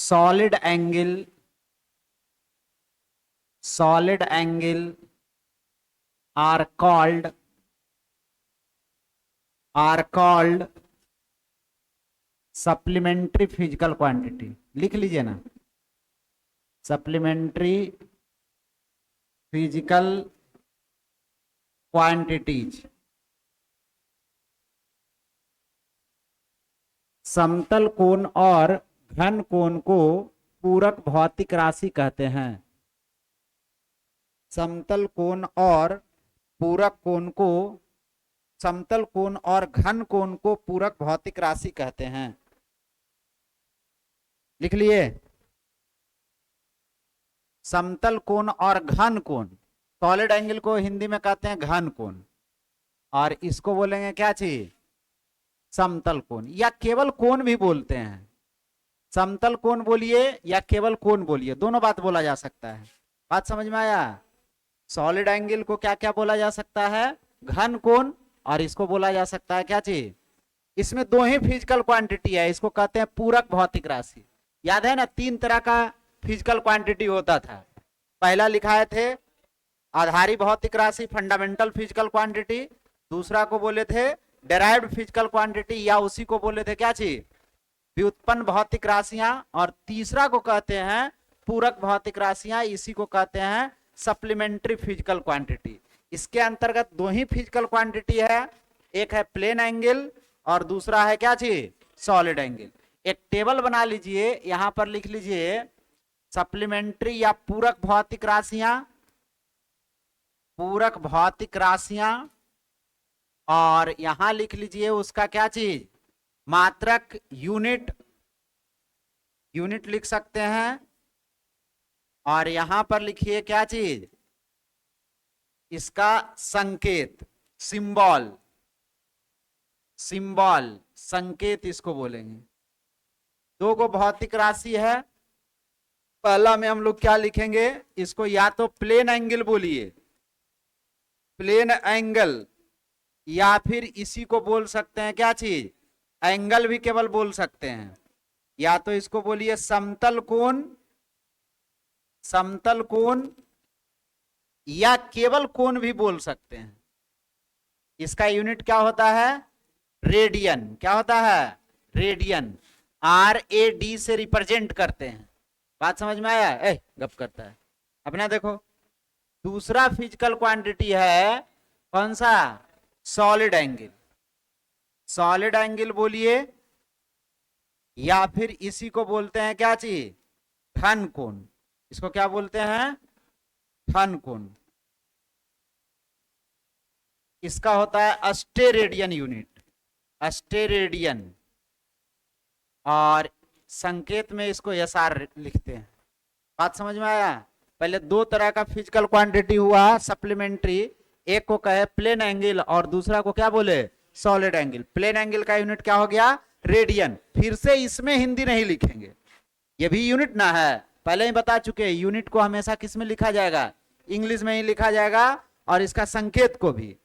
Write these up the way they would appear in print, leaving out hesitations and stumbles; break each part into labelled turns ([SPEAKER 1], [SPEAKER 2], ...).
[SPEAKER 1] solid angle are called supplementary physical quantity. लिख लीजिए ना, सप्लीमेंट्री फिजिकल क्वांटिटीज। समतल कोण और घन कोण को पूरक भौतिक राशि कहते हैं। समतल कोण और पूरक कोण को, समतल कोण और घन कोण को पूरक भौतिक राशि कहते हैं। लिख लिए, समतल कोण और घन कोण। सॉलिड एंगल को हिंदी में कहते हैं घन कोण, और इसको बोलेंगे क्या चीज, समतल कोण, या केवल कोण भी बोलते हैं। समतल कोण बोलिए या केवल कोण बोलिए, दोनों बात बोला जा सकता है। बात समझ में आया? सॉलिड एंगल को क्या क्या बोला जा सकता है, घन कोण, और इसको बोला जा सकता है क्या चीज, इसमें दो ही फिजिकल क्वांटिटी है, इसको कहते हैं पूरक भौतिक राशि। याद है ना, तीन तरह का फिजिकल क्वांटिटी होता था। पहला लिखाए थे आधारी भौतिक राशि, फंडामेंटल फिजिकल क्वांटिटी। दूसरा को बोले थे डेराइव्ड फिजिकल क्वांटिटी, या उसी को बोले थे क्या चीज, व्युत्पन्न भौतिक राशियां। और तीसरा को कहते हैं पूरक भौतिक राशियां, इसी को कहते हैं सप्लीमेंट्री फिजिकल क्वांटिटी। इसके अंतर्गत दो ही फिजिकल क्वांटिटी है, एक है प्लेन एंगल और दूसरा है क्या चीज, सॉलिड एंगल। एक टेबल बना लीजिए, यहां पर लिख लीजिए सप्लीमेंट्री या पूरक भौतिक राशियां, पूरक भौतिक राशियां, और यहां लिख लीजिए उसका क्या चीज, मात्रक, यूनिट, यूनिट लिख सकते हैं। और यहां पर लिखिए क्या चीज, इसका संकेत, सिंबल, सिंबल, संकेत इसको बोलेंगे। दो को भौतिक राशि है, पहला में हम लोग क्या लिखेंगे, इसको या तो प्लेन एंगल बोलिए, प्लेन एंगल, या फिर इसी को बोल सकते हैं क्या चीज, एंगल भी केवल बोल सकते हैं। या तो इसको बोलिए समतल कोण, समतल कोण, या केवल कोण भी बोल सकते हैं। इसका यूनिट क्या होता है, रेडियन। क्या होता है, रेडियन। RAD से रिप्रेजेंट करते हैं। बात समझ में आया? गप करता है अपना। देखो दूसरा फिजिकल क्वांटिटी है कौन सा, सॉलिड एंगल। सॉलिड एंगल बोलिए, या फिर इसी को बोलते हैं क्या चीज, घन कोण। इसको क्या बोलते हैं, घन कोण। इसका होता है अस्टेरेडियन यूनिट, अस्टेरेडियन, और संकेत में इसको SR लिखते हैं। बात समझ में आया? पहले दो तरह का फिजिकल क्वांटिटी हुआ सप्लीमेंट्री, एक को कहे प्लेन एंगल और दूसरा को क्या बोले, सॉलिड एंगल। प्लेन एंगल का यूनिट क्या हो गया, रेडियन। फिर से इसमें हिंदी नहीं लिखेंगे, ये भी यूनिट ना है, पहले ही बता चुके हैं। यूनिट को हमेशा किस में लिखा जाएगा, इंग्लिश में ही लिखा जाएगा, और इसका संकेत को भी।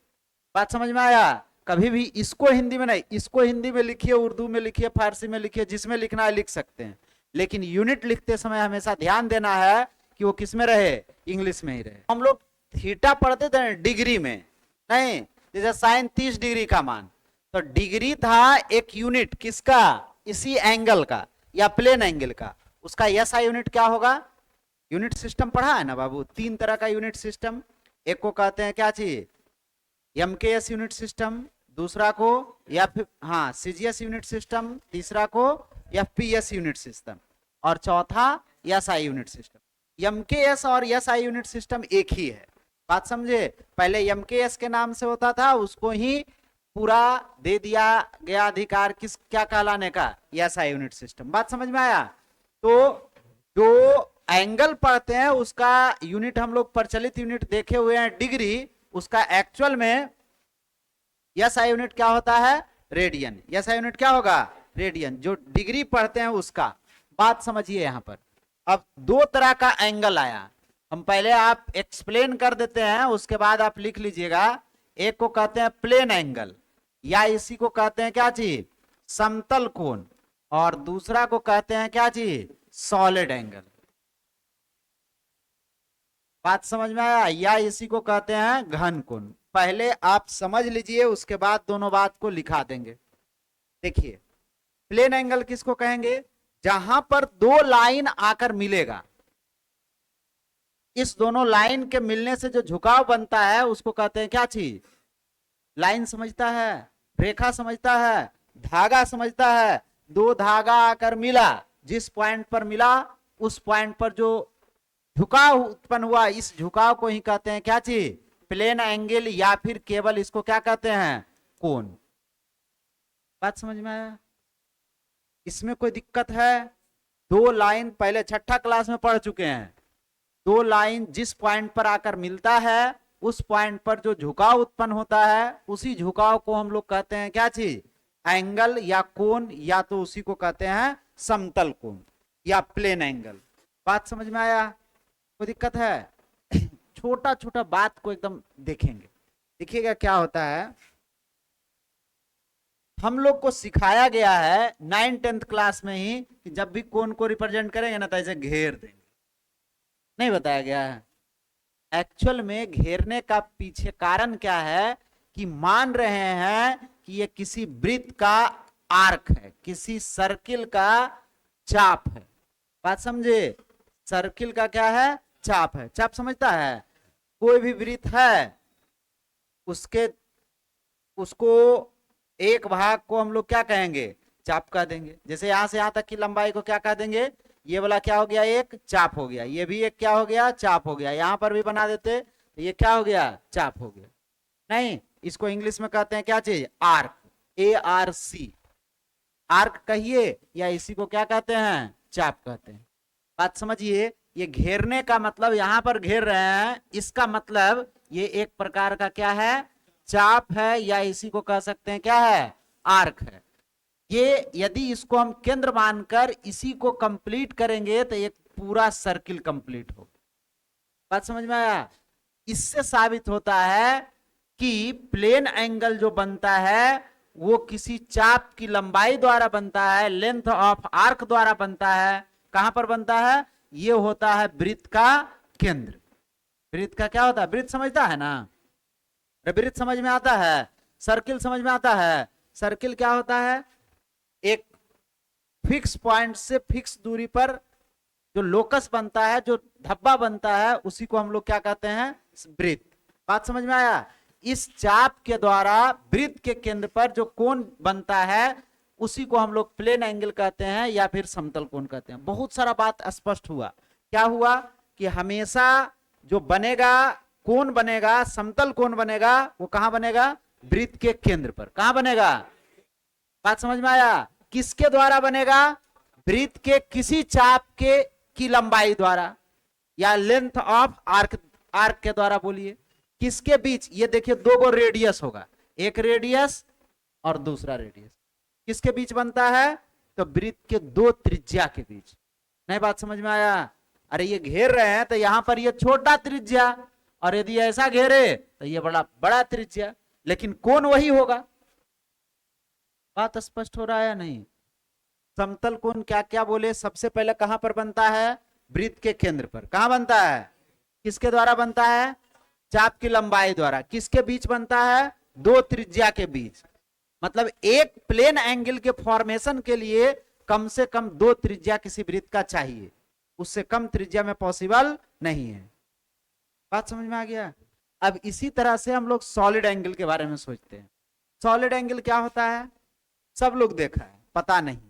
[SPEAKER 1] बात समझ में आया? कभी भी इसको हिंदी में नहीं, इसको हिंदी में लिखिए, उर्दू में लिखिए, फारसी में लिखिए, जिसमें लिखना है लिख सकते हैं, लेकिन यूनिट लिखते समय हमेशा ध्यान देना है कि वो किस में रहे, इंग्लिश में ही रहे। हम लोग थीटा पढ़ते थे डिग्री में, नहीं, जैसे साइन 30 डिग्री का मान, तो डिग्री था एक यूनिट किसका, इसी एंगल का या प्लेन एंगल का। उसका SI यूनिट क्या होगा, यूनिट सिस्टम पढ़ा है ना बाबू, तीन तरह का यूनिट सिस्टम। एक को कहते हैं क्या चीज, MKS यूनिट सिस्टम, दूसरा को या फिर हाँ CGS यूनिट सिस्टम, तीसरा को FPS यूनिट सिस्टम, और चौथा SI यूनिट सिस्टम। MKS और SI यूनिट सिस्टम एक ही है। बात समझे? पहले MKS के नाम से होता था, उसको ही पूरा दे दिया गया अधिकार किस, क्या कहलाने का, SI यूनिट सिस्टम। बात समझ में आया? तो जो एंगल पढ़ते हैं उसका यूनिट हम लोग प्रचलित यूनिट देखे हुए हैं डिग्री, उसका एक्चुअल में SI यूनिट क्या होता है, रेडियन। SI यूनिट क्या होगा, रेडियन, जो डिग्री पढ़ते हैं उसका। बात समझिए यहां पर। अब दो तरह का एंगल आया, हम पहले आप एक्सप्लेन कर देते हैं, उसके बाद आप लिख लीजिएगा। एक को कहते हैं प्लेन एंगल, या इसी को कहते हैं क्या चीज, समतल कोण, और दूसरा को कहते हैं क्या चीज, सॉलिड एंगल। बात समझ में आया? या इसी को कहते हैं घन कोण। पहले आप समझ लीजिए, उसके बाद दोनों बात को लिखा देंगे। देखिए, प्लेन एंगल किसको कहेंगे? जहां पर दो लाइन आकर मिलेगा, इस दोनों लाइन के मिलने से जो झुकाव बनता है उसको कहते हैं क्या चीज? लाइन समझता है, रेखा समझता है, धागा समझता है। दो धागा आकर मिला, जिस पॉइंट पर मिला उस पॉइंट पर जो झुकाव उत्पन्न हुआ, इस झुकाव को ही कहते हैं क्या चीज? प्लेन एंगल, या फिर केवल इसको क्या कहते हैं? कोण। बात समझ में आया? इसमें कोई दिक्कत है? दो लाइन पहले छठा क्लास में पढ़ चुके हैं। दो लाइन जिस पॉइंट पर आकर मिलता है, उस पॉइंट पर जो झुकाव उत्पन्न होता है, उसी झुकाव को हम लोग कहते हैं क्या चीज? एंगल या कोण, या तो उसी को कहते हैं समतल कोण या प्लेन एंगल। बात समझ में आया? कोई दिक्कत है? छोटा छोटा बात को एकदम देखेंगे। देखिएगा क्या होता है, हम लोग को सिखाया गया है 9th-10th क्लास में ही कि जब भी कोण को रिप्रेजेंट करेंगे ना तो ऐसे घेर देंगे। नहीं बताया गया है? एक्चुअल में घेरने का पीछे कारण क्या है कि मान रहे हैं कि ये किसी वृत्त का आर्क है, किसी सर्किल का चाप है। बात समझे? सर्किल का क्या है? चाप है। चाप समझता है? कोई भी वृत्त है, उसको एक भाग को हम लोग क्या कहेंगे? चाप कह देंगे। जैसे यहां से यहां तक की लंबाई को क्या कह देंगे? ये वाला क्या हो गया? एक चाप हो गया। ये भी एक क्या हो गया? चाप हो गया। यहां पर भी बना देते तो ये क्या हो गया? चाप हो गया। नहीं, इसको इंग्लिश में कहते हैं क्या चीज? आर्क। ARC, आर्क कहिए, या इसी को क्या कहते हैं? चाप कहते हैं। बात समझिए, ये घेरने का मतलब, यहां पर घेर रहे हैं, इसका मतलब ये एक प्रकार का क्या है? चाप है, या इसी को कह सकते हैं क्या है? आर्क है। ये यदि इसको हम केंद्र मानकर इसी को कंप्लीट करेंगे तो एक पूरा सर्किल कंप्लीट हो। बात समझ में आया? इससे साबित होता है कि प्लेन एंगल जो बनता है वो किसी चाप की लंबाई द्वारा बनता है, लेंथ ऑफ आर्क द्वारा बनता है। कहां पर बनता है? ये होता है वृत्त का केंद्र। वृत्त का क्या होता है? वृत्त समझता है ना? वृत्त समझ में आता है? सर्किल समझ में आता है? सर्किल क्या होता है? एक फिक्स पॉइंट से फिक्स दूरी पर जो लोकस बनता है, जो धब्बा बनता है, उसी को हम लोग क्या कहते हैं? वृत्त। बात समझ में आया? इस चाप के द्वारा वृत्त के केंद्र पर जो कोण बनता है उसी को हम लोग प्लेन एंगल कहते हैं या फिर समतल कोण कहते हैं। बहुत सारा बात स्पष्ट हुआ। क्या हुआ कि हमेशा जो बनेगा, कोण बनेगा, समतल कोण बनेगा, वो कहां बनेगा? वृत्त के केंद्र पर। कहां बनेगा? बात समझ में आया? किसके द्वारा बनेगा? वृत्त के किसी चाप के की लंबाई द्वारा, या लेंथ ऑफ आर्क, आर्क के द्वारा। बोलिए किसके बीच? ये देखिए दो गो रेडियस होगा, एक रेडियस और दूसरा रेडियस। किसके बीच बनता है? तो वृत्त के दो त्रिज्या के बीच। नहीं बात समझ में आया? अरे ये घेर रहे हैं तो यहां पर ये छोटा त्रिज्या, और यदि ऐसा घेरे तो ये बड़ा बड़ा त्रिज्या, लेकिन कोण वही होगा। बात स्पष्ट हो रहा है या नहीं? समतल कोण क्या क्या बोले? सबसे पहले कहां पर बनता है? वृत्त के केंद्र पर। कहां बनता है? किसके द्वारा बनता है? चाप की लंबाई द्वारा। किसके बीच बनता है? दो त्रिज्या के बीच। मतलब एक प्लेन एंगल के फॉर्मेशन के लिए कम से कम दो त्रिज्या किसी वृत्त का चाहिए, उससे कम त्रिज्या में पॉसिबल नहीं है। बात समझ में आ गया? अब इसी तरह से हम लोग सॉलिड एंगल के बारे में सोचते हैं। सॉलिड एंगल क्या होता है? सब लोग देखा है, पता नहीं।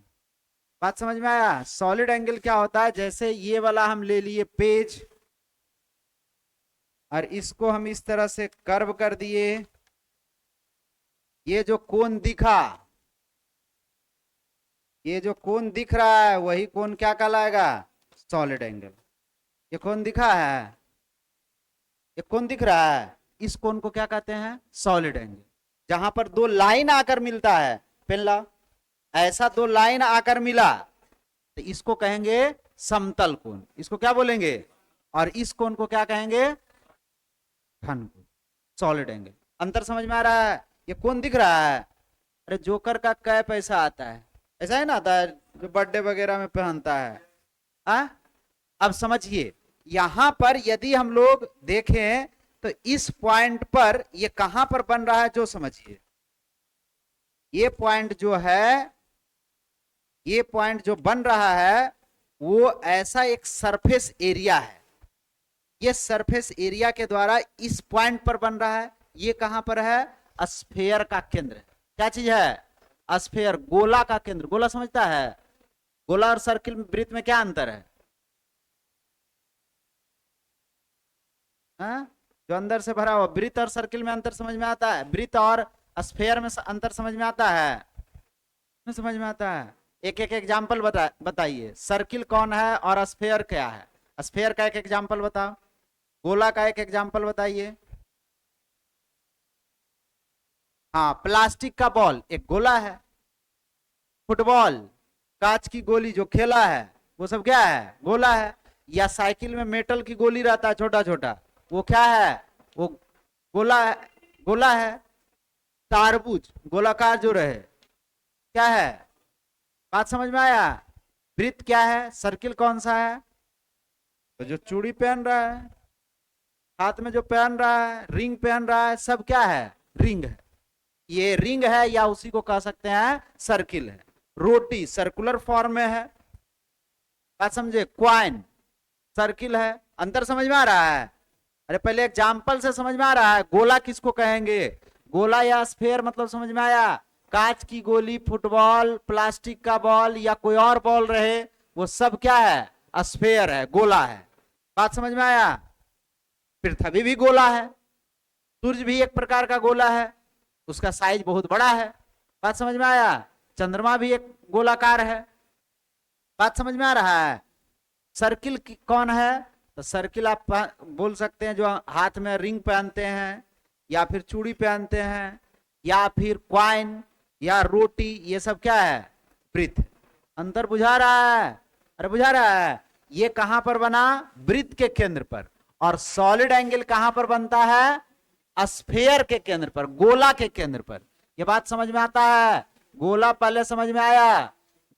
[SPEAKER 1] बात समझ में आया? सॉलिड एंगल क्या होता है? जैसे ये वाला हम ले लिए पेज, और इसको हम इस तरह से कर्व कर दिए। ये जो कोण दिखा, ये जो कोण दिख रहा है वही कोण क्या कहलाएगा? Solid angle. ये कोण दिखा है, ये कोण दिख रहा है, इस कोण को क्या कहते हैं? Solid angle. जहां पर दो लाइन आकर मिलता है, पहला ऐसा दो लाइन आकर मिला तो इसको कहेंगे समतल कोण। इसको क्या बोलेंगे? और इस कोण को क्या कहेंगे? घन कोण, सॉलिड एंगल। अंतर समझ में आ रहा है? ये कोण दिख रहा है, अरे जोकर का कैप ऐसा आता है, ऐसा है ना, आता है जो बर्थडे वगैरह में पहनता है, अब समझिए, यहां पर यदि हम लोग देखें तो इस पॉइंट पर ये कहां पर बन रहा है, जो समझिए, ये पॉइंट जो है, ये पॉइंट जो बन रहा है वो ऐसा एक सरफेस एरिया है। ये सरफेस एरिया के द्वारा इस पॉइंट पर बन रहा है। ये कहां पर है? स्फेयर का केंद्र। क्या चीज है? स्फेयर, गोला का केंद्र। गोला समझता है? गोला और सर्किल, वृत्त में क्या अंतर है? जो अंदर से भरा हुआ। वृत्त और सर्किल में अंतर समझ में आता है? वृत्त और स्फेयर में अंतर समझ में आता है? नहीं समझ में आता है? एक एक एग्जाम्पल बताइए। सर्किल कौन है और स्फेयर क्या है? स्फेयर का एक एग्जाम्पल बताओ, गोला का एक एग्जाम्पल बताइए। हाँ, प्लास्टिक का बॉल एक गोला है। फुटबॉल, कांच की गोली जो खेला है वो सब क्या है? गोला है। या साइकिल में मेटल की गोली रहता है छोटा छोटा, वो क्या है? वो गोला है। गोला है। तारबूज गोलाकार जो रहे, क्या है? बात समझ में आया? वृत्त क्या है? सर्किल कौन सा है? तो जो चूड़ी पहन रहा है, हाथ में जो पहन रहा है, रिंग पहन रहा है, सब क्या है? रिंग है। ये रिंग है, या उसी को कह सकते हैं सर्किल है। रोटी सर्कुलर फॉर्म में है। बात समझे? क्वाइन सर्किल है। अंतर समझ में आ रहा है? अरे पहले एग्जाम्पल से समझ में आ रहा है। गोला किसको कहेंगे? गोला या स्फेयर, मतलब समझ में आया? कांच की गोली, फुटबॉल, प्लास्टिक का बॉल या कोई और बॉल रहे, वो सब क्या है? स्फेयर है, गोला है। बात समझ में आया? पृथ्वी भी गोला है, सूर्य भी एक प्रकार का गोला है, उसका साइज बहुत बड़ा है। बात समझ में आया? चंद्रमा भी एक गोलाकार है। बात समझ में आ रहा है? सर्किल कौन है? तो सर्किल आप बोल सकते हैं जो हाथ में रिंग पहनते हैं, या फिर चूड़ी पहनते हैं, या फिर क्वाइन या रोटी, ये सब क्या है? वृत्त। अंतर बुझा रहा है? अरे बुझा रहा है? ये कहां पर बना? वृत्त के केंद्र पर। और सॉलिड एंगल कहां पर बनता है? स्फेयर के केंद्र पर, गोला के केंद्र पर। ये बात समझ में आता है? गोला पहले समझ में आया,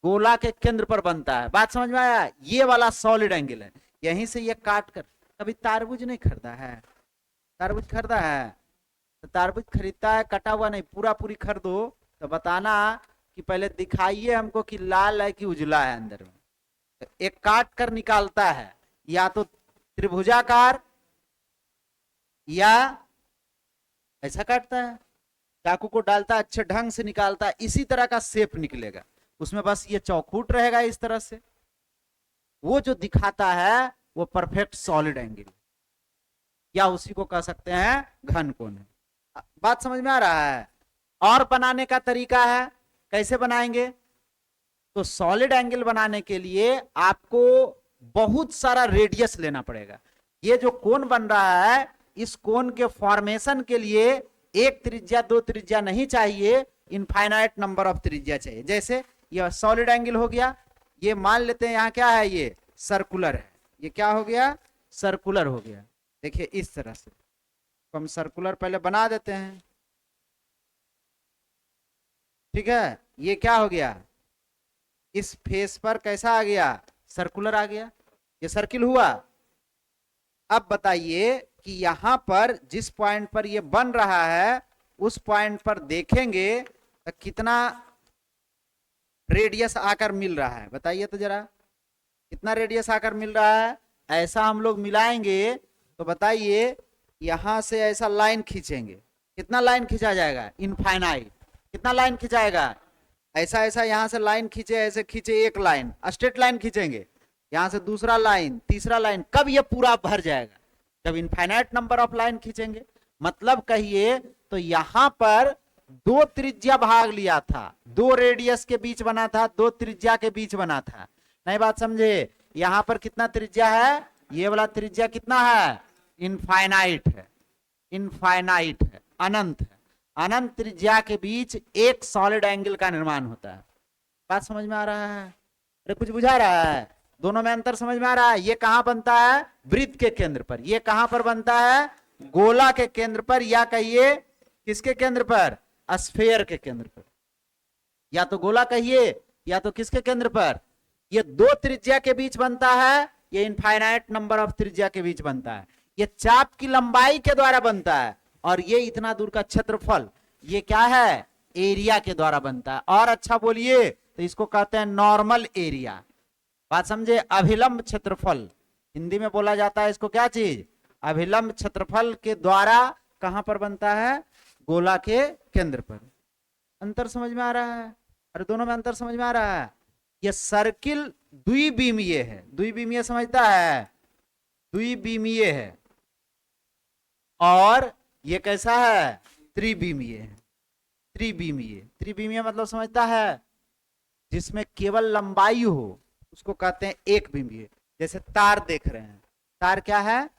[SPEAKER 1] गोला के केंद्र पर बनता है। बात समझ में आया? ये वाला सॉलिड एंगल है। यहीं से ये काट कर, कभी तारबूज नहीं खरीदा है? तारबूज खरीदा है? तो तारबूज खरीदता है कटा हुआ नहीं, पूरा पूरी खरीदो तो बताना कि पहले दिखाइए हमको कि लाल है कि उजला है अंदर में। तो एक काट कर निकालता है, या तो त्रिभुजाकार या ऐसा काटता है, चाकू को डालता है, अच्छे ढंग से निकालता है, इसी तरह का शेप निकलेगा उसमें। बस ये चौखूट रहेगा इस तरह से। वो जो दिखाता है वो परफेक्ट सॉलिड एंगल, या उसी को कह सकते हैं घन कोण है। बात समझ में आ रहा है? और बनाने का तरीका है, कैसे बनाएंगे? तो सॉलिड एंगल बनाने के लिए आपको बहुत सारा रेडियस लेना पड़ेगा। ये जो कोण बन रहा है, इस कोण के फॉर्मेशन के लिए एक त्रिज्या, दो त्रिज्या नहीं चाहिए, इनफाइनाइट नंबर ऑफ त्रिज्या चाहिए। जैसे ये सॉलिड एंगल हो गया, ये मान लेते हैं यहाँ क्या है? ये सर्कुलर है। ये क्या हो गया? सर्कुलर हो गया। देखिए इस तरह से तो हम सर्कुलर पहले बना देते हैं, ठीक है? ये क्या हो गया? इस फेस पर कैसा आ गया? सर्कुलर आ गया। ये सर्किल हुआ। अब बताइए कि यहां पर जिस पॉइंट पर ये बन रहा है, उस पॉइंट पर देखेंगे तो कितना रेडियस आकर मिल रहा है? बताइए तो जरा, कितना रेडियस आकर मिल रहा है? ऐसा हम लोग मिलाएंगे तो बताइए, यहां से ऐसा लाइन खींचेंगे, कितना लाइन खींचा जाएगा? इनफाइनाइट। कितना लाइन खिंचाएगा? ऐसा ऐसा यहां से लाइन खींचे, ऐसे खींचे, एक लाइन स्ट्रेट लाइन खींचेंगे, यहां से दूसरा लाइन, तीसरा लाइन। कब ये पूरा भर जाएगा? जब इनफाइनाइट नंबर ऑफ लाइन खींचेंगे। मतलब कहिए तो यहां पर दो त्रिज्या भाग लिया था, दो रेडियस के बीच बना था, दो त्रिज्या के बीच बना था। नहीं बात समझे? यहां पर कितना त्रिज्या है? ये वाला त्रिज्या कितना है? इनफाइनाइट है। इनफाइनाइट है, अनंत है। अनंत त्रिज्या के बीच एक सॉलिड एंगल का निर्माण होता है। बात समझ में आ रहा है? अरे कुछ बुझा रहा है? दोनों में अंतर समझ में आ रहा है? ये कहां बनता है? वृत्त के केंद्र पर। ये कहां पर बनता है? गोला के केंद्र पर, या कहिए किसके केंद्र पर? स्फेयर के केंद्र पर। या तो गोला कहिए, या तो किसके केंद्र पर? ये दो त्रिज्या के बीच बनता है, ये इनफाइनाइट नंबर ऑफ त्रिज्या के बीच बनता है। ये चाप की लंबाई के द्वारा बनता है, और ये इतना दूर का क्षेत्रफल, ये क्या है, एरिया के द्वारा बनता है। और अच्छा बोलिए तो इसको कहते हैं नॉर्मल एरिया। बात समझे? अभिलंब क्षेत्रफल हिंदी में बोला जाता है इसको, क्या चीज, अभिलंब क्षेत्रफल के द्वारा कहां पर बनता है, गोला के केंद्र पर। अंतर समझ में आ रहा है? अरे दोनों में अंतर समझ में आ रहा है? ये सर्किल द्विविमीय है, द्विविमीय समझता है, द्विविमीय है। और ये कैसा है, त्रिविमीय है। त्रिविमीय, त्रिविमीय मतलब समझता है, जिसमें केवल लंबाई हो उसको कहते हैं एक विमीय। जैसे तार देख रहे हैं, तार क्या है,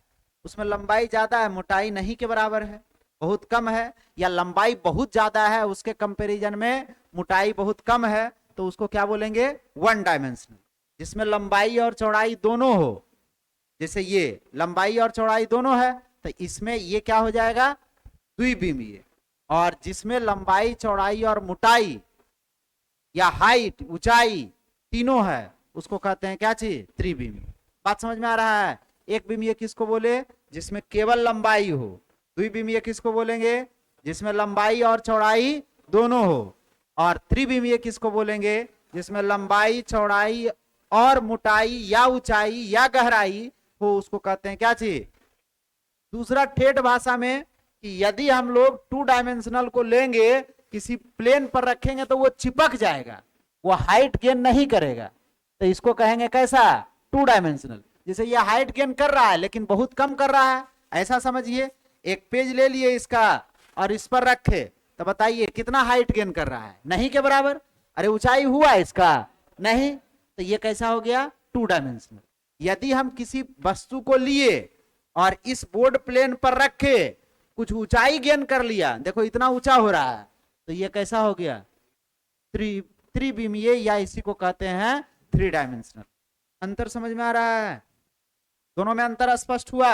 [SPEAKER 1] उसमें लंबाई ज्यादा है, मोटाई नहीं के बराबर है, बहुत कम है, या लंबाई बहुत ज्यादा है, उसके कंपैरिजन में मोटाई बहुत कम है, तो उसको क्या बोलेंगे, वन डायमेंशनल। जिसमें लंबाई और चौड़ाई दोनों हो, जैसे ये लंबाई और चौड़ाई दोनों है, तो इसमें ये क्या हो जाएगा, द्विविमीय। और जिसमें लंबाई चौड़ाई और मोटाई या हाइट ऊंचाई तीनों है, उसको कहते हैं क्या चीज, त्रिविमीय। बात समझ में आ रहा है? एक विमीय किसको बोले, जिसमें केवल लंबाई हो। द्विविमीय किसको बोलेंगे, जिसमें लंबाई और चौड़ाई दोनों हो। और त्रिविमीय किसको बोलेंगे, जिसमें लंबाई चौड़ाई और मोटाई या ऊंचाई या गहराई हो, उसको कहते हैं क्या चीज। दूसरा ठेठ भाषा में कि यदि हम लोग टू डायमेंशनल को लेंगे, किसी प्लेन पर रखेंगे तो वो चिपक जाएगा, वो हाइट गेन नहीं करेगा, तो इसको कहेंगे कैसा, टू डायमेंशनल। जैसे ये हाइट गेन कर रहा है लेकिन बहुत कम कर रहा है, ऐसा समझिए। एक पेज ले लिए इसका और इस पर रखे, तो बताइए कितना हाइट गेन कर रहा है, नहीं के बराबर। अरे ऊंचाई हुआ इसका, नहीं, तो ये कैसा हो गया, टू डायमेंशनल। यदि हम किसी वस्तु को लिए और इस बोर्ड प्लेन पर रखे, कुछ ऊंचाई गेन कर लिया, देखो इतना ऊंचा हो रहा है, तो ये कैसा हो गया, त्रिविमीय, या इसी को कहते हैं थ्री डायमेंशनल। अंतर समझ में आ रहा है? दोनों में अंतर स्पष्ट हुआ?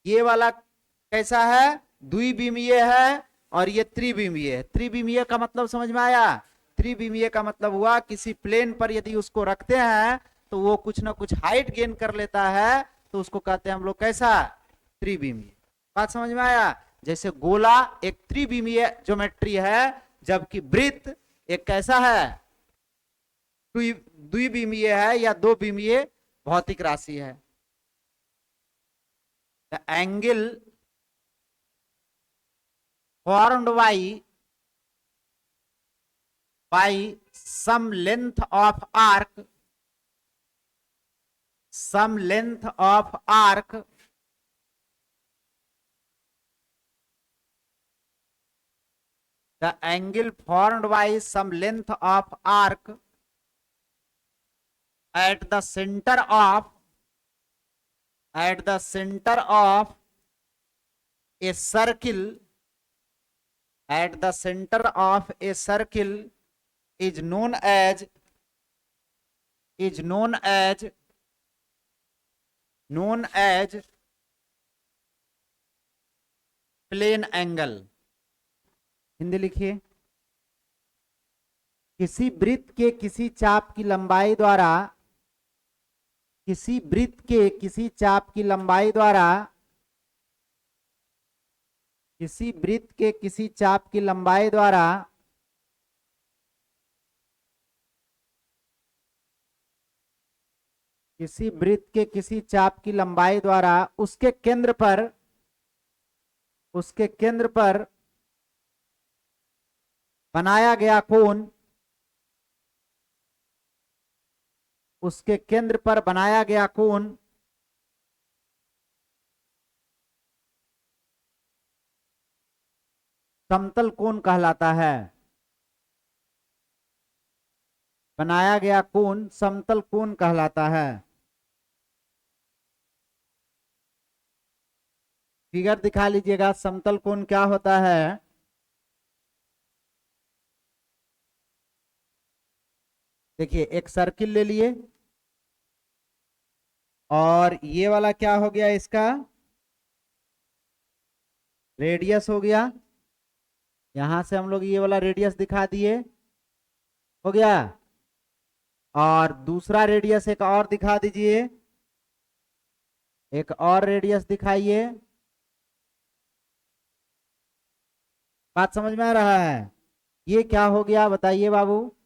[SPEAKER 1] ये वाला कैसा है, द्विविमीय है, और ये त्रिविमीय है। त्रिविमीय का मतलब समझ में आया? त्रिविमीय का मतलब हुआ किसी प्लेन पर यदि उसको रखते हैं तो वो कुछ ना कुछ हाइट गेन कर लेता है, तो उसको कहते हैं हम लोग कैसा, त्रिविमीय। बात समझ में आया? जैसे गोला एक त्रिविमीय ज्योमेट्री है, जबकि वृत्त एक कैसा है, द्विविमीय है या दो विमीय भौतिक राशि है। The angle formed by some length of arc, some length of arc the angle formed by some length of arc at the center of a circle, at the center of a circle is known as plane angle. Hindi लिखिए। किसी वृत्त के किसी चाप की लंबाई द्वारा, किसी वृत्त के किसी चाप की लंबाई द्वारा, किसी वृत्त के किसी चाप की लंबाई द्वारा किसी वृत्त के किसी चाप की लंबाई द्वारा उसके केंद्र पर बनाया गया कोण, उसके केंद्र पर बनाया गया कोण समतल कोण कहलाता है। बनाया गया कोण समतल कोण कहलाता है। फिगर दिखा लीजिएगा, समतल कोण क्या होता है। देखिए एक सर्किल ले लिए, और ये वाला क्या हो गया, इसका रेडियस हो गया। यहां से हम लोग ये वाला रेडियस दिखा दिए, हो गया। और दूसरा रेडियस एक और दिखा दीजिए, एक और रेडियस दिखाइए। बात समझ में आ रहा है? ये क्या हो गया बताइए बाबू?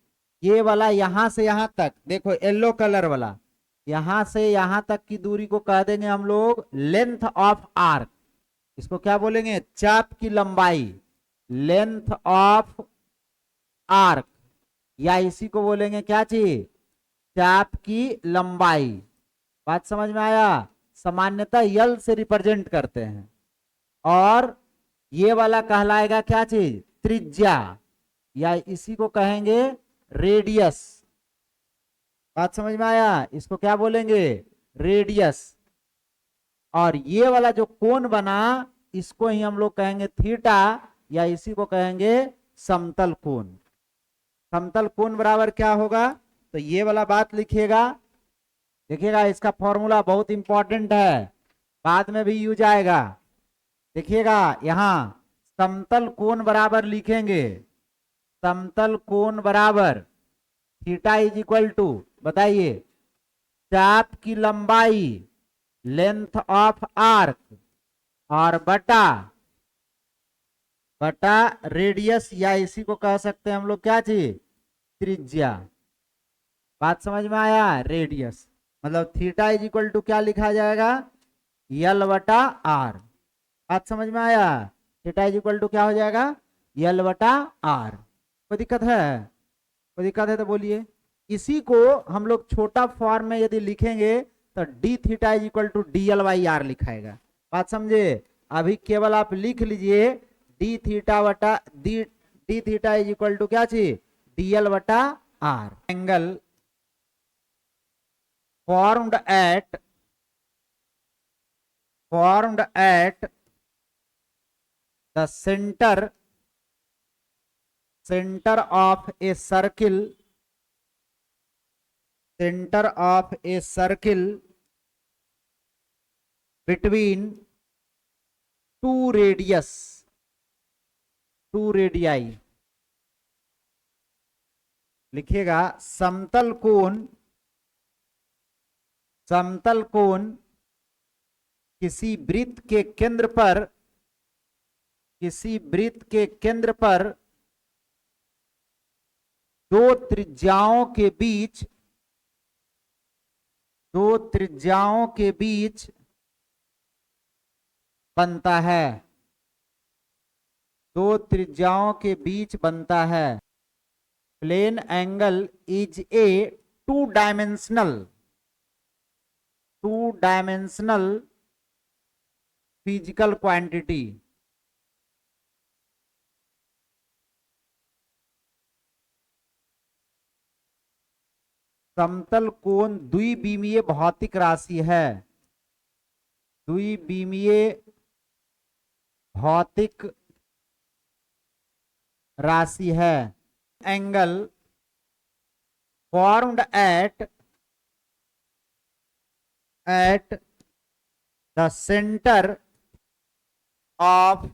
[SPEAKER 1] ये वाला यहां से यहां तक, देखो येलो कलर वाला, यहां से यहां तक की दूरी को कह देंगे हम लोग लेंथ ऑफ आर्क। इसको क्या बोलेंगे? चाप की लंबाई, लेंथ ऑफ आर्क, या इसी को बोलेंगे क्या चीज? चाप की लंबाई। बात समझ में आया? सामान्यतः यल से रिप्रेजेंट करते हैं। और ये वाला कहलाएगा क्या चीज? त्रिज्या, या इसी को कहेंगे रेडियस। बात समझ में आया? इसको क्या बोलेंगे? रेडियस। और ये वाला जो कोण बना, इसको ही हम लोग कहेंगे थीटा, या इसी को कहेंगे समतल कोण। समतल कोण बराबर क्या होगा? तो ये वाला बात लिखिएगा, देखिएगा इसका फॉर्मूला बहुत इंपॉर्टेंट है, बाद में भी यूज आएगा। देखिएगा यहां समतल कोण बराबर लिखेंगे, समतल कोण बराबर थीटा इज इक्वल टू, बताइए, चाप की लंबाई, लेंथ ऑफ आर्क, और बटा बटा रेडियस, या इसी को कह सकते हैं हम लोग क्या चीज? त्रिज्या। बात समझ में आया? रेडियस मतलब थीटा इज इक्वल टू क्या लिखा जाएगा? यल बटा आर। बात समझ में आया? थीटा इज इक्वल टू क्या हो जाएगा? यल बटा आर। कोई दिक्कत है? कोई दिक्कत है तो बोलिए। इसी को हम लोग छोटा फॉर्म में यदि लिखेंगे तो D theta is equal to D L by R लिखाएगा। बात समझे? अभी केवल आप लिख लीजिए डी थीटा बटा D theta is equal to क्या चीज? डी एल बटा R. Angle formed at the center of a circle, between two radii। लिखिएगा समतल कोण किसी वृत्त के केंद्र पर दो त्रिज्याओं के बीच बनता है, दो त्रिज्याओं के बीच बनता है। Plane angle is a two dimensional physical quantity. समतल कोण द्विविमीय भौतिक राशि है, द्विविमीय भौतिक राशि है। Angle formed at the center of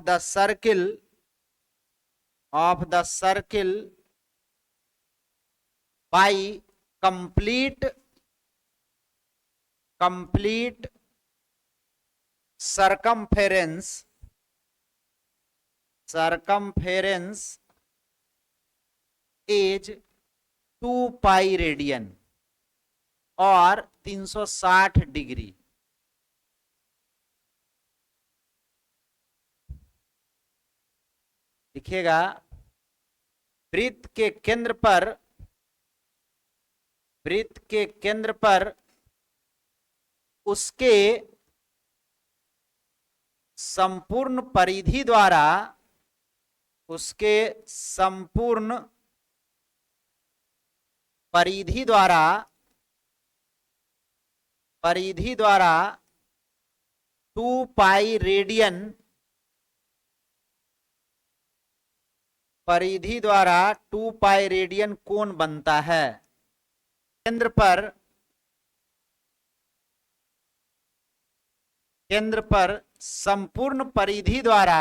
[SPEAKER 1] the circle by complete circumference is 2 pi radian और 360 डिग्री। लिखिएगा वृत्त के केंद्र पर उसके संपूर्ण परिधि द्वारा 2 पाई रेडियन कोण बनता है। केंद्र पर संपूर्ण परिधि द्वारा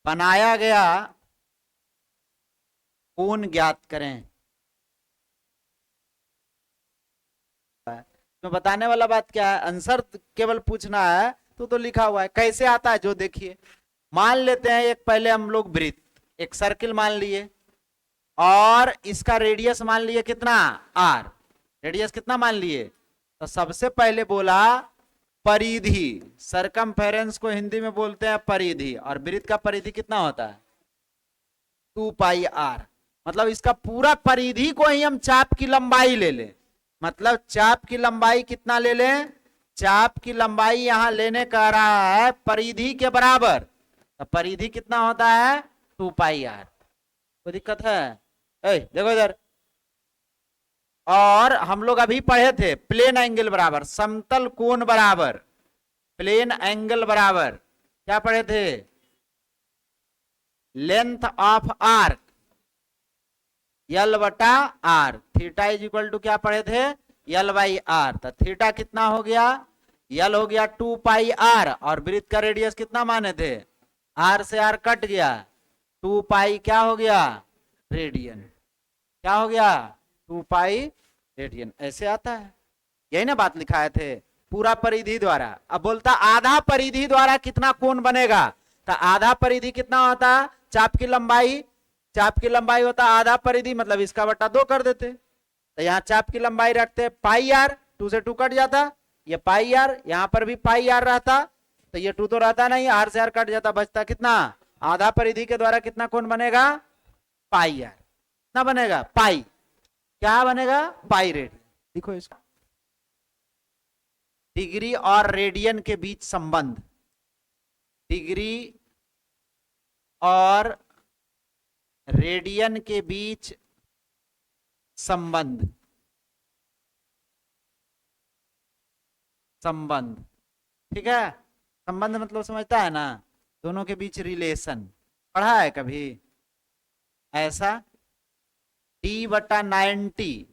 [SPEAKER 1] बनाया गया कोण ज्ञात करें। तो बताने वाला बात क्या है, आंसर केवल पूछना है। तो लिखा हुआ है, कैसे आता है जो देखिए। मान लेते हैं एक, पहले हम लोग वृत्त, एक सर्किल मान लिए, और इसका रेडियस मान लिए कितना, आर। रेडियस कितना मान लिए, तो सबसे पहले बोला परिधि, सरकमफेरेंस को हिंदी में बोलते हैं परिधि, और वृत्त का परिधि कितना होता है, 2πr। मतलब इसका पूरा परिधि को ही हम चाप की लंबाई ले लें, मतलब चाप की लंबाई कितना ले लें, चाप की लंबाई यहां लेने कह रहा है परिधि के बराबर, तो परिधि कितना होता है 2πr। कोई दिक्कत है, देखो इधर। और हम लोग अभी पढ़े थे प्लेन एंगल बराबर समतल कोण बराबर प्लेन एंगल बराबर, क्या पढ़े थे, length of arc L/r, theta is equal to क्या पढ़े थे, L/r। तो थीटा कितना हो गया, L हो गया 2πr, और वृत्त का रेडियस कितना माने थे, r से r कट गया, 2π क्या हो गया, रेडियन। क्या हो गया, 2π रेडियन। ऐसे आता है, यही ना बात लिखाए थे, पूरा परिधि द्वारा। अब बोलता आधा परिधि द्वारा कितना कोण बनेगा, तो आधा परिधि कितना होता, चाप की लंबाई, चाप की लंबाई होता आधा परिधि, मतलब इसका बटा 2 कर देते। तो यहाँ चाप की लंबाई रखते πr, 2 से 2 कट जाता, ये πr, यहाँ पर भी πr रहता, तो ये 2 तो रहता नहीं, r से r कट जाता, बचता कितना, आधा परिधि के द्वारा कितना कोण बनेगा, πr। कितना बनेगा, पाई, क्या बनेगा, पाई रेडियन। देखो इसको, डिग्री और रेडियन के बीच संबंध, डिग्री और रेडियन के बीच संबंध, संबंध, ठीक है। संबंध मतलब समझता है ना, दोनों के बीच रिलेशन, पढ़ा है कभी ऐसा, d/90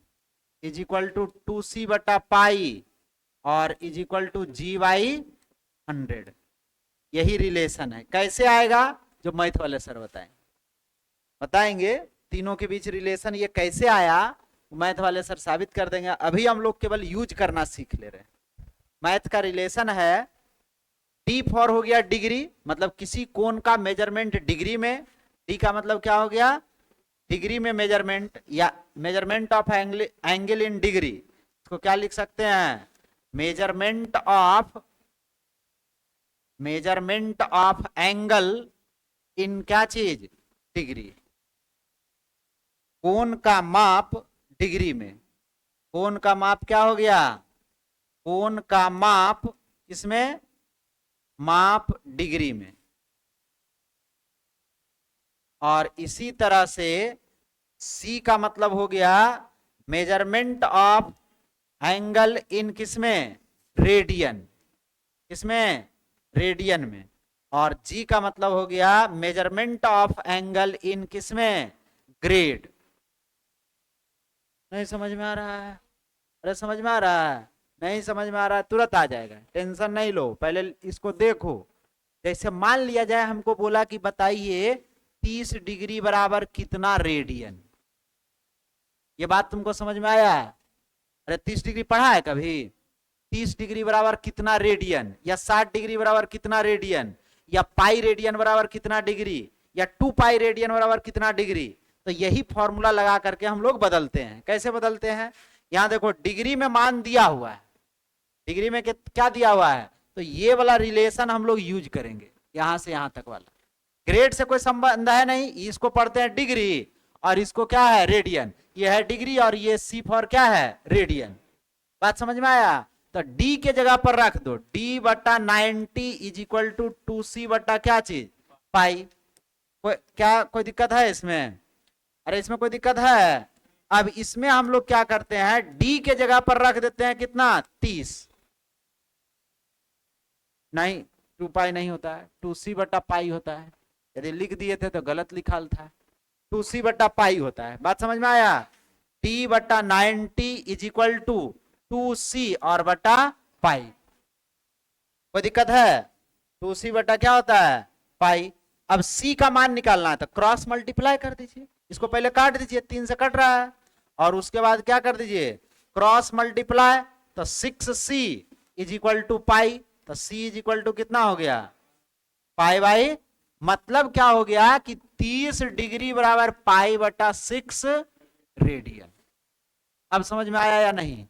[SPEAKER 1] इज इक्वल टू 2c/पाई और इज इक्वल टू g/100, यही रिलेशन है। कैसे आएगा, जो मैथ वाले सर बताएंगे तीनों के बीच रिलेशन ये कैसे आया, मैथ वाले सर साबित कर देंगे। अभी हम लोग केवल यूज करना सीख ले रहे हैं। मैथ का रिलेशन है, डी फॉर हो गया डिग्री, मतलब किसी कोण का मेजरमेंट डिग्री में, डी का मतलब क्या हो गया, डिग्री में मेजरमेंट, या measurement of angle in degree, इसको क्या लिख सकते हैं, मेजरमेंट ऑफ एंगल इन क्या चीज, डिग्री। कोण का माप डिग्री में, कोण का माप क्या हो गया, कोण का माप किसमें, माप डिग्री में। और इसी तरह से सी का मतलब हो गया मेजरमेंट ऑफ एंगल इन किसमें, रेडियन, किसमें, रेडियन में। और जी का मतलब हो गया मेजरमेंट ऑफ एंगल इन किसमें, ग्रेड। नहीं समझ में आ रहा है, अरे समझ में आ रहा है, नहीं समझ में आ रहा है तुरंत आ जाएगा, टेंशन नहीं लो, पहले इसको देखो। जैसे मान लिया जाए हमको बोला कि बताइए 30 डिग्री बराबर कितना रेडियन, ये बात तुमको समझ में आया है, अरे 30 डिग्री पढ़ा है कभी, 30 डिग्री बराबर कितना रेडियन, या 60 डिग्री बराबर कितना रेडियन, या पाई रेडियन बराबर कितना डिग्री, या 2π रेडियन बराबर कितना डिग्री। तो यही फॉर्मूला लगा करके हम लोग बदलते हैं। कैसे बदलते हैं, यहां देखो डिग्री में मान दिया हुआ है, डिग्री में क्या दिया हुआ है, तो ये वाला रिलेशन हम लोग यूज करेंगे, यहां से यहां तक वाला। ग्रेड से कोई संबंध है नहीं, इसको पढ़ते हैं डिग्री, और इसको क्या है, रेडियन। ये है डिग्री और ये सी फॉर क्या है, रेडियन। बात समझ में आया, तो डी के जगह पर रख दो, d/90 is equal to 2c/ क्या चीज, पाई। कोई दिक्कत है इसमें, अरे इसमें कोई दिक्कत है। अब इसमें हम लोग क्या करते हैं, डी के जगह पर रख देते हैं कितना, 30, नहीं 2π नहीं होता है, 2c/पाई होता है। यदि लिख दिए थे तो गलत लिखा था, 2c/पाई होता है। बात समझ में आया, d/90 is equal to 2c और बटा पाई। कोई दिक्कत है, 2c/ क्या होता है, पाई। अब c का मान निकालना है तो क्रॉस मल्टीप्लाई कर दीजिए, इसको पहले काट दीजिए, 3 से कट रहा है, और उसके बाद क्या कर दीजिए, क्रॉस मल्टीप्लाई, तो 6c इज इक्वल टू पाई, तो c इज इक्वल टू कितना हो गया, पाई बाई, मतलब क्या हो गया कि 30 डिग्री बराबर पाई बटा 6 रेडियन। अब समझ में आया या नहीं?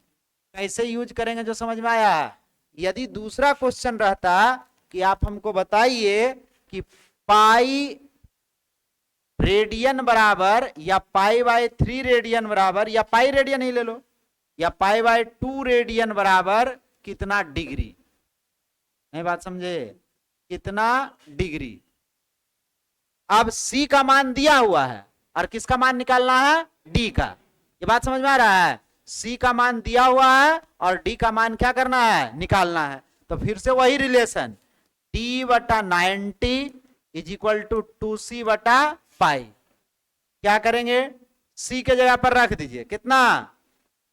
[SPEAKER 1] कैसे यूज करेंगे जो समझ में आया। यदि दूसरा क्वेश्चन रहता कि आप हमको बताइए कि पाई रेडियन बराबर या पाई बाय 3 रेडियन बराबर, या पाई रेडियन ही ले लो, या पाई बाय 2 रेडियन बराबर कितना डिग्री, नहीं बात समझे, कितना डिग्री। अब c का मान दिया हुआ है और किसका मान निकालना है, d का, ये बात समझ में आ रहा है। c का मान दिया हुआ है और d का मान क्या करना है, निकालना है। तो फिर से वही रिलेशन, d बटा 90 इज इक्वल टू 2c बटा पाई। क्या करेंगे, c के जगह पर रख दीजिए कितना,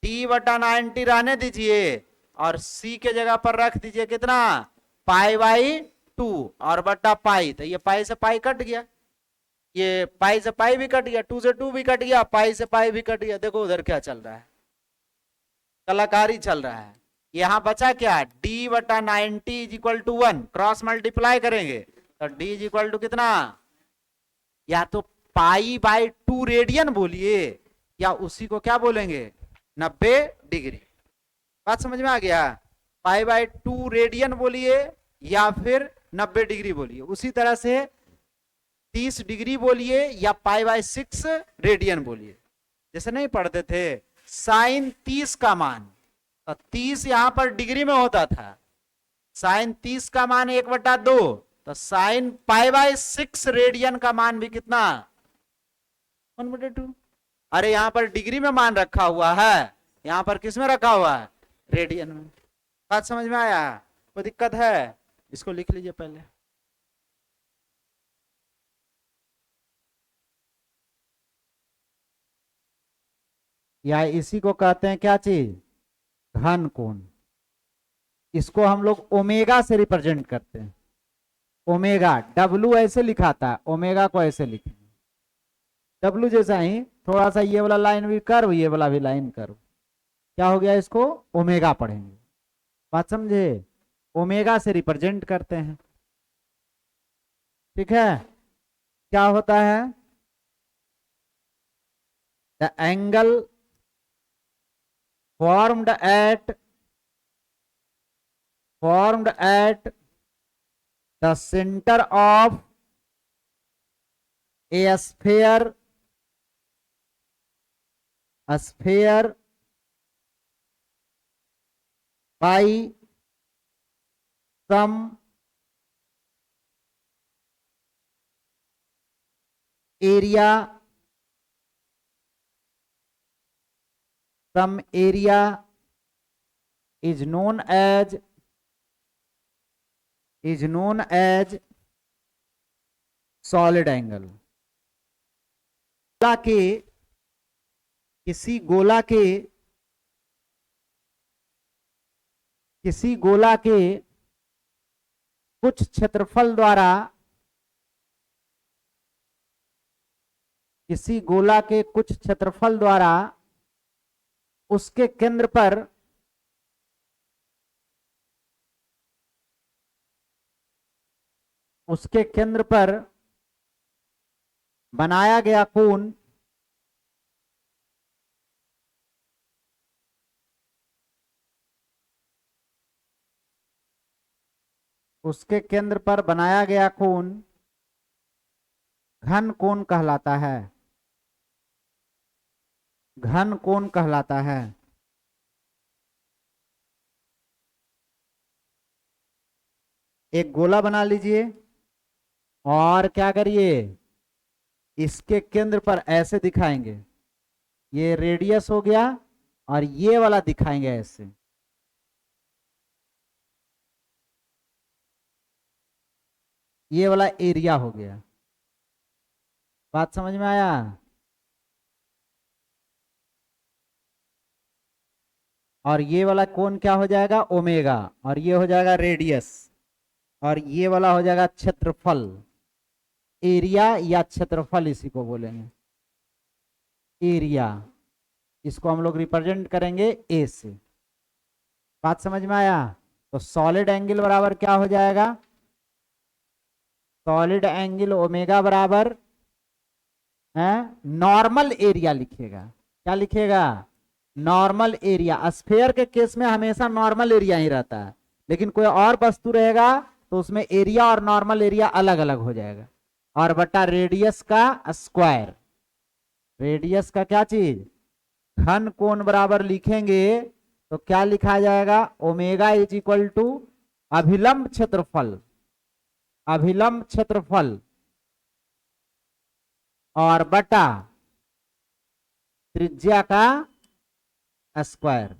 [SPEAKER 1] d बटा 90 रहने दीजिए, और c के जगह पर रख दीजिए कितना, पाई बाई 2 और बटा पाई, तो ये पाई से पाई कट गया, ये पाई से पाई भी कट गया, 2 से 2 भी कट गया, पाई से पाई भी कट गया। देखो उधर क्या चल रहा है, कलाकारी चल रहा है। यहां बचा क्या, d बटा 90 is equal to 1, cross multiply करेंगे तो d इज इक्वल टू कितना, या तो पाई बाई 2 रेडियन बोलिए, या उसी को क्या बोलेंगे, 90 डिग्री। बात समझ में आ गया, पाई बाई 2 रेडियन बोलिए या फिर 90 डिग्री बोलिए, उसी तरह से 30 डिग्री बोलिए या पाई बाई 6 रेडियन बोलिए। जैसे नहीं पढ़ते थे साइन 30 का मान, तो 30 यहां पर डिग्री में होता था, साइन 30 का मान 1/2, तो साइन पाई बाई 6 रेडियन का मान भी कितना, 1/2। अरे यहां पर डिग्री में मान रखा हुआ है, यहां पर किस में रखा हुआ है, रेडियन में। बात समझ में आया, कोई दिक्कत है, इसको लिख लीजिए पहले। या इसी को कहते हैं क्या चीज, घन कोण। इसको हम लोग ओमेगा से रिप्रेजेंट करते हैं, ओमेगा, डब्लू ऐसे लिखा था, ओमेगा को ऐसे लिखे, डब्लू जैसा ही थोड़ा सा ये वाला लाइन भी कर्व, ये वाला भी लाइन कर्व, क्या हो गया, इसको ओमेगा पढ़ेंगे। बात समझे, ओमेगा से रिप्रेजेंट करते हैं, ठीक है। क्या होता है, the angle formed at the center of a sphere by some area is known as solid angle। किसी गोला के कुछ क्षेत्रफल द्वारा, उसके केंद्र पर बनाया गया कोण घन कोण कहलाता है, एक गोला बना लीजिए और क्या करिए, इसके केंद्र पर ऐसे दिखाएंगे, ये रेडियस हो गया, और ये वाला दिखाएंगे ऐसे, ये वाला एरिया हो गया। बात समझ में आया, और ये वाला कोण क्या हो जाएगा, ओमेगा, और ये हो जाएगा रेडियस, और ये वाला हो जाएगा क्षेत्रफल। एरिया या क्षेत्रफल इसी को बोलेंगे, एरिया। इसको हम लोग रिप्रेजेंट करेंगे ए से। बात समझ में आया? तो सॉलिड एंगल बराबर क्या हो जाएगा? सॉलिड एंगल ओमेगा बराबर है नॉर्मल एरिया लिखिएगा। क्या लिखिएगा? Normal area. स्फीयर के केस में हमेशा नॉर्मल एरिया ही रहता है, लेकिन कोई और वस्तु रहेगा तो उसमें एरिया और नॉर्मल एरिया अलग अलग हो जाएगा। और बटा रेडियस का स्क्वायर। रेडियस का क्या चीज? घन कोण बराबर लिखेंगे तो क्या लिखा जाएगा? ओमेगा इज इक्वल टू अभिलंब क्षेत्रफल, अभिलंब क्षेत्रफल और बटा त्रिज्या का स्क्वायर।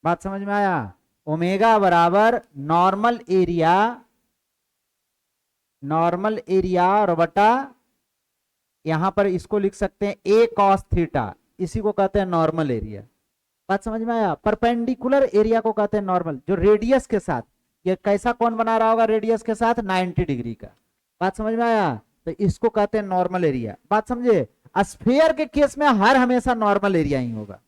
[SPEAKER 1] बात समझ में आया? ओमेगा बराबर नॉर्मल एरिया, नॉर्मल एरिया और बटा यहां पर इसको लिख सकते हैं ए कॉस थीटा, इसी को कहते हैं नॉर्मल एरिया। बात समझ में आया? परपेंडिकुलर एरिया को कहते हैं नॉर्मल, जो रेडियस के साथ, ये कैसा कौन बना रहा होगा रेडियस के साथ? 90 डिग्री का। बात समझ में आया? तो इसको कहते हैं नॉर्मल एरिया। बात समझे? स्फीयर के केस में हर हमेशा नॉर्मल एरिया ही होगा।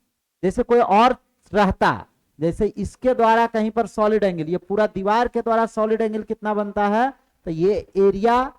[SPEAKER 1] जैसे कोई और रहता, जैसे इसके द्वारा कहीं पर सॉलिड एंगल, ये पूरा दीवार के द्वारा सॉलिड एंगल कितना बनता है, तो ये एरिया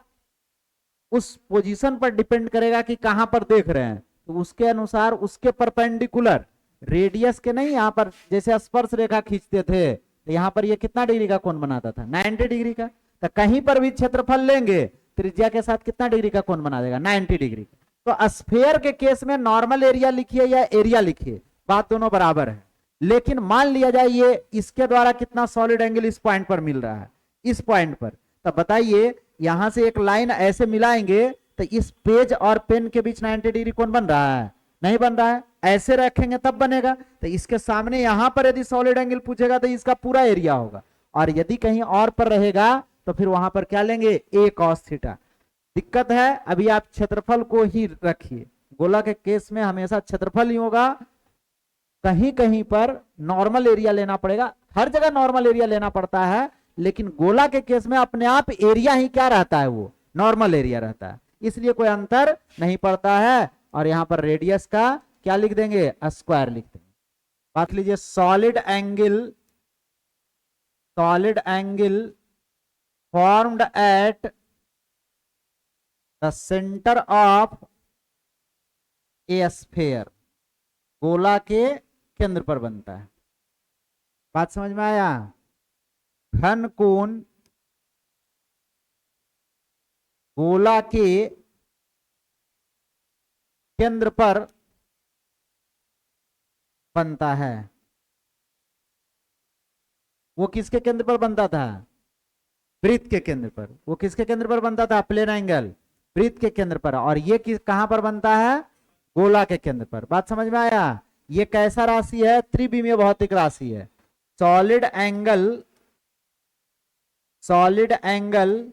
[SPEAKER 1] उस पोजीशन पर डिपेंड करेगा कि कहां पर देख रहे हैं, तो उसके अनुसार उसके परपेंडिकुलर रेडियस के नहीं, यहां पर जैसे स्पर्श रेखा खींचते थे तो यहां पर ये कितना डिग्री का कोण बनाता था? 90 डिग्री का। तो कहीं पर भी क्षेत्रफल लेंगे त्रिज्या के साथ कितना डिग्री का कोण बना देगा? 90 डिग्री का। तो स्फीयर के केस में नॉर्मल एरिया लिखिए या एरिया लिखिए, बात दोनों बराबर है। लेकिन मान लिया जाए ये इसके द्वारा कितना सॉलिड एंगल इस पॉइंट पर मिल रहा है, इस पॉइंट पर, तो बताइए यहां से एक लाइन ऐसे मिलाएंगे तो इस पेज और पेन के बीच 90 डिग्री कोण बन रहा है? नहीं बन रहा है। ऐसे रखेंगे तब बनेगा। तो इसके सामने यहां पर यदि सॉलिड एंगल पूछेगा तो इसका पूरा एरिया होगा, और यदि कहीं और पर रहेगा तो फिर वहां पर क्या लेंगे? ए कॉस थीटा। दिक्कत है, अभी आप क्षेत्रफल को ही रखिए। गोला के केस में हमेशा क्षेत्रफल ही होगा, कहीं कहीं पर नॉर्मल एरिया लेना पड़ेगा, हर जगह नॉर्मल एरिया लेना पड़ता है, लेकिन गोला के केस में अपने आप एरिया ही क्या रहता है? वो नॉर्मल एरिया रहता है, इसलिए कोई अंतर नहीं पड़ता है। और यहां पर रेडियस का क्या लिख देंगे? स्क्वायर लिख देंगे। बात लीजिए, solid angle, solid angle formed at the centre of A sphere, गोला के केंद्र पर बनता है। बात समझ में आया? घन कोण गोला के केंद्र पर बनता है। वो किसके केंद्र पर बनता था? वृत्त के केंद्र पर। वो किसके केंद्र पर बनता था? प्लेन एंगल, वृत्त के केंद्र पर। और ये कहां पर बनता है? गोला के केंद्र पर। बात समझ में आया? ये कैसा राशि है? त्रिविमीय भौतिक राशि है। Solid angle, solid angle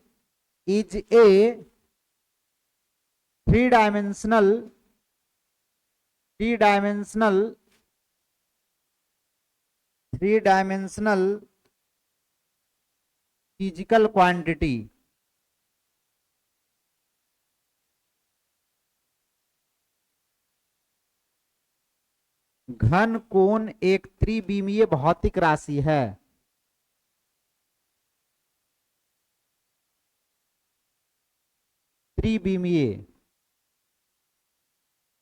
[SPEAKER 1] is A three dimensional physical quantity. घन कोण एक त्रिविमीय भौतिक राशि है। त्रिविमीय,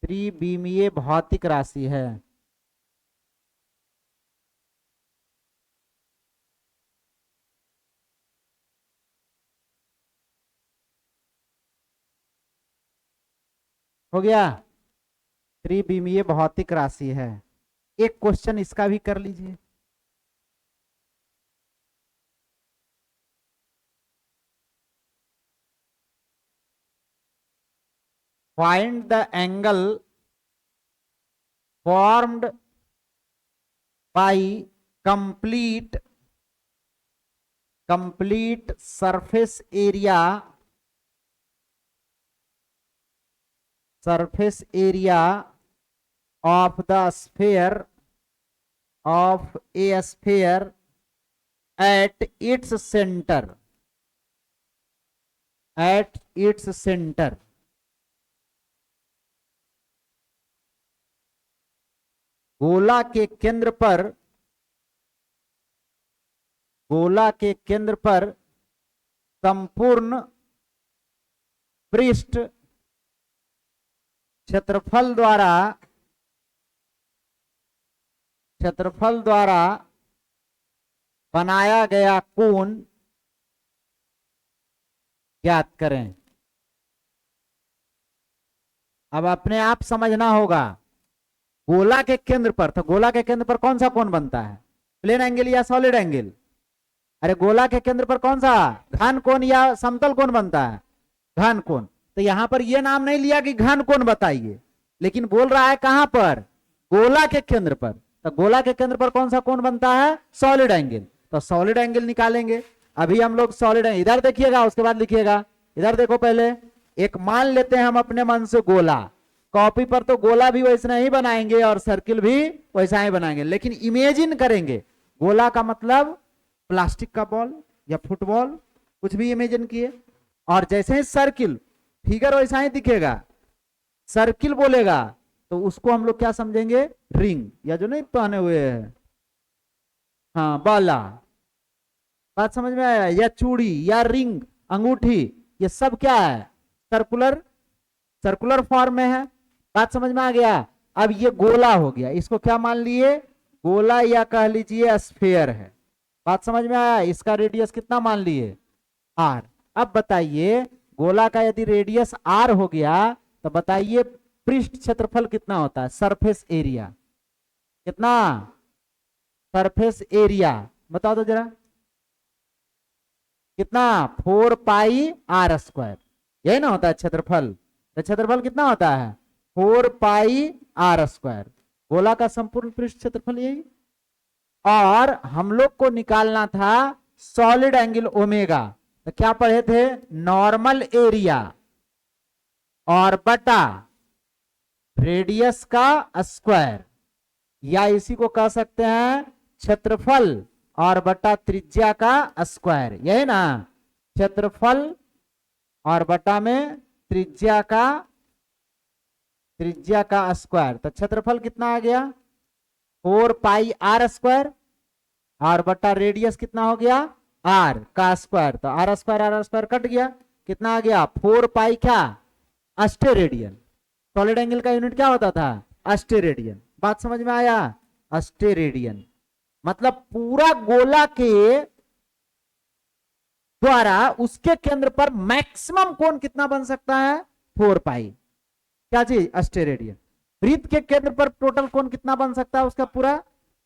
[SPEAKER 1] त्रिविमीय भौतिक राशि है। हो गया? त्रिविमीय भौतिक राशि है। एक क्वेश्चन इसका भी कर लीजिए। Find the angle formed by complete surface area of the sphere of a sphere at its center। At its centre, गोला के केंद्र पर, गोला के केंद्र पर संपूर्ण पृष्ठ क्षेत्रफल द्वारा बनाया गया कोण ज्ञात करें। अब अपने आप समझना होगा, गोला के केंद्र पर, तो गोला के केंद्र पर कौन सा कोण बनता है, प्लेन एंगल या सॉलिड एंगल? अरे गोला के केंद्र पर कौन सा, घन कोण या समतल कोण बनता है? घन कोण। तो यहां पर यह नाम नहीं लिया कि घन कोण बताइए, लेकिन बोल रहा है कहां पर, गोला के केंद्र पर। तो गोला के केंद्र पर कौन सा कोण बनता है, सॉलिड एंगल। तो सॉलिड एंगल निकालेंगे। अभी हम लोग सॉलिड एंगल, इधर देखिएगा उसके बाद लिखिएगा। इधर देखो, पहले एक मान लेते हैं हम अपने मन से गोला, कॉपी पर तो गोला भी वैसा ही बनाएंगे और सर्किल भी वैसा ही बनाएंगे, लेकिन इमेजिन करेंगे। गोला का मतलब प्लास्टिक का बॉल या फुटबॉल, कुछ भी इमेजिन किए। और जैसे ही सर्किल, फिगर वैसा ही दिखेगा, सर्किल बोलेगा तो उसको हम लोग क्या समझेंगे, रिंग, या जो नहीं पहने हुए हैं, हाँ बाला, बात समझ में आया? या चूड़ी या रिंग, अंगूठी, ये सब क्या है, सर्कुलर फॉर्म में है। बात समझ में आ गया? अब ये गोला हो गया, इसको क्या मान लिए, गोला या कह लीजिए स्फीयर है। बात समझ में आया? इसका रेडियस कितना मान लिए, आर। अब बताइए, गोला का यदि रेडियस आर हो गया तो बताइए पृष्ठ क्षेत्रफल कितना होता है, सरफेस एरिया कितना, सरफेस एरिया बताओ तो जरा, कितना, 4 पाई आर स्क्वायर, यही ना होता है क्षेत्रफल। तो क्षेत्रफल कितना होता है, 4 पाई आर स्क्वायर, गोला का संपूर्ण पृष्ठ क्षेत्रफल यही। और हम लोग को निकालना था सॉलिड एंगल ओमेगा, तो क्या पढ़े थे, नॉर्मल एरिया और बटा रेडियस का स्क्वायर, या इसी को कह सकते हैं क्षेत्रफल और बटा त्रिज्या का स्क्वायर, यही ना, क्षेत्रफल और बटा में त्रिज्या का स्क्वायर। तो क्षेत्रफल कितना आ गया, 4 पाई आर स्क्वायर, और बटा रेडियस कितना हो गया, आर का स्क्वायर। तो आर स्क्वायर कट गया, कितना आ गया, 4 पाई क्या, अस्टेरेडियन। सॉलिड एंगल का यूनिट क्या होता था, अस्टेरेडियन। बात समझ में आया, अस्टेरेडियन मतलब पूरा गोला के द्वारा उसके केंद्र पर मैक्सिमम कोण कितना बन सकता है, 4 पाई, क्या चीज, अस्टेरेडियन। वृत्त के केंद्र पर टोटल कोण कितना बन सकता है उसका पूरा,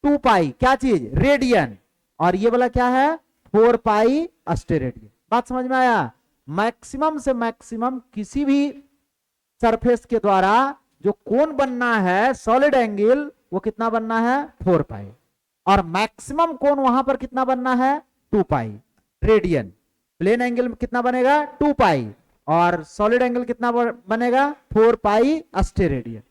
[SPEAKER 1] 2 पाई, क्या चीज, रेडियन। और ये वाला क्या है, 4 पाई अस्टेरेडियन। बात समझ में आया? मैक्सिमम से मैक्सिमम किसी भी सरफेस के द्वारा जो कोण बनना है सॉलिड एंगल, वो कितना बनना है, 4 पाई, और मैक्सिमम कोण वहां पर कितना बनना है, 2 पाई रेडियन। प्लेन एंगल में कितना बनेगा, 2 पाई, और सॉलिड एंगल कितना बनेगा, 4 पाई अस्टेरेडियन।